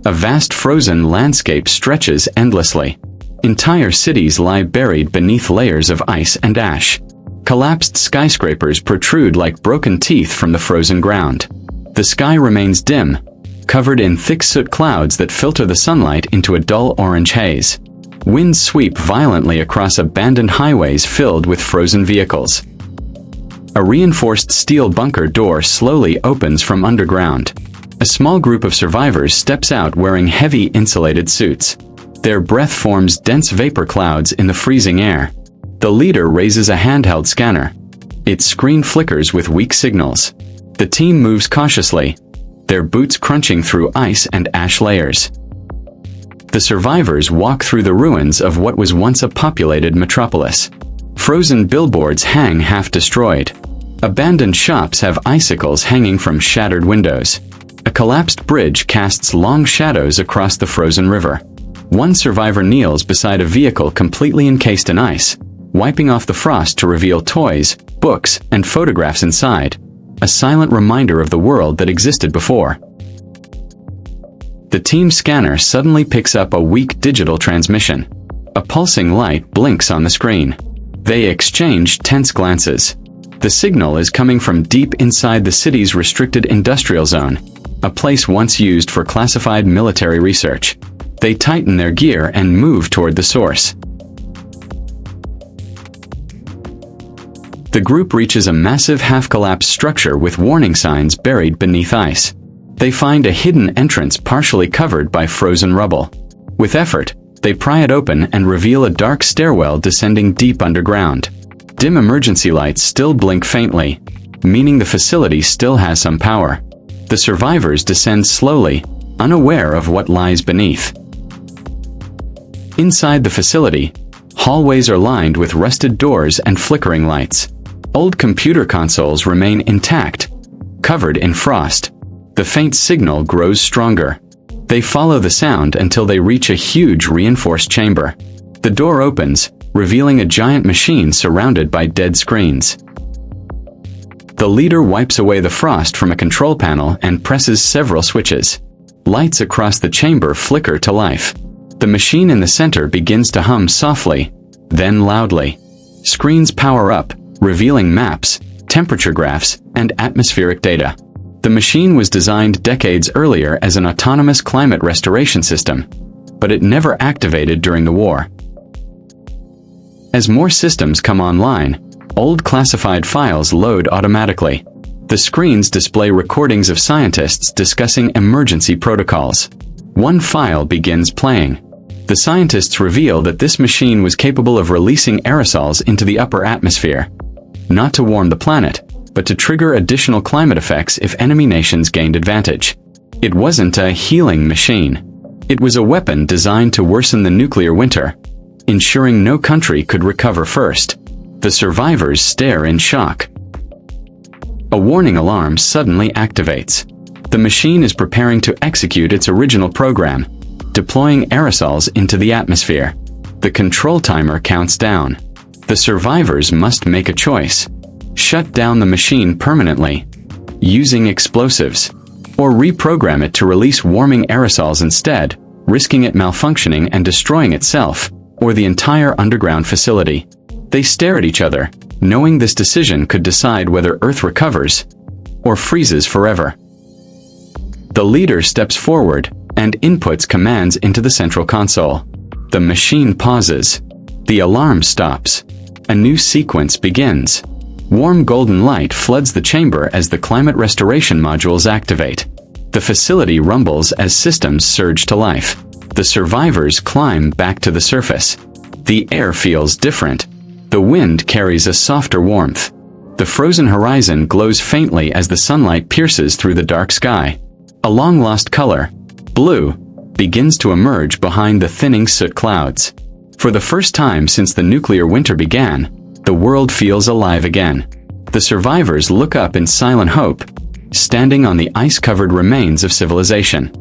A vast frozen landscape stretches endlessly. Entire cities lie buried beneath layers of ice and ash. Collapsed skyscrapers protrude like broken teeth from the frozen ground. The sky remains dim, covered in thick soot clouds that filter the sunlight into a dull orange haze. Winds sweep violently across abandoned highways filled with frozen vehicles. A reinforced steel bunker door slowly opens from underground. A small group of survivors steps out wearing heavy insulated suits. Their breath forms dense vapor clouds in the freezing air. The leader raises a handheld scanner. Its screen flickers with weak signals. The team moves cautiously, their boots crunching through ice and ash layers. The survivors walk through the ruins of what was once a populated metropolis. Frozen billboards hang half-destroyed. Abandoned shops have icicles hanging from shattered windows. A collapsed bridge casts long shadows across the frozen river. One survivor kneels beside a vehicle completely encased in ice, wiping off the frost to reveal toys, books, and photographs inside, a silent reminder of the world that existed before. The team scanner suddenly picks up a weak digital transmission. A pulsing light blinks on the screen. They exchange tense glances. The signal is coming from deep inside the city's restricted industrial zone, a place once used for classified military research. They tighten their gear and move toward the source. The group reaches a massive half-collapsed structure with warning signs buried beneath ice. They find a hidden entrance partially covered by frozen rubble. With effort, they pry it open and reveal a dark stairwell descending deep underground. Dim emergency lights still blink faintly, meaning the facility still has some power. The survivors descend slowly, unaware of what lies beneath. Inside the facility, hallways are lined with rusted doors and flickering lights. Old computer consoles remain intact, covered in frost. The faint signal grows stronger. They follow the sound until they reach a huge reinforced chamber. The door opens, revealing a giant machine surrounded by dead screens. The leader wipes away the frost from a control panel and presses several switches. Lights across the chamber flicker to life. The machine in the center begins to hum softly, then loudly. Screens power up, revealing maps, temperature graphs, and atmospheric data. The machine was designed decades earlier as an autonomous climate restoration system, but it never activated during the war. As more systems come online, old classified files load automatically. The screens display recordings of scientists discussing emergency protocols. One file begins playing. The scientists reveal that this machine was capable of releasing aerosols into the upper atmosphere, not to warm the planet, but to trigger additional climate effects if enemy nations gained advantage. It wasn't a healing machine. It was a weapon designed to worsen the nuclear winter, ensuring no country could recover first. The survivors stare in shock. A warning alarm suddenly activates. The machine is preparing to execute its original program, deploying aerosols into the atmosphere. The control timer counts down. The survivors must make a choice. Shut down the machine permanently, using explosives, or reprogram it to release warming aerosols instead, risking it malfunctioning and destroying itself, or the entire underground facility. They stare at each other, knowing this decision could decide whether Earth recovers or freezes forever. The leader steps forward and inputs commands into the central console. The machine pauses. The alarm stops. A new sequence begins. Warm golden light floods the chamber as the climate restoration modules activate. The facility rumbles as systems surge to life. The survivors climb back to the surface. The air feels different. The wind carries a softer warmth. The frozen horizon glows faintly as the sunlight pierces through the dark sky. A long-lost color, blue, begins to emerge behind the thinning soot clouds. For the first time since the nuclear winter began, the world feels alive again. The survivors look up in silent hope, standing on the ice-covered remains of civilization.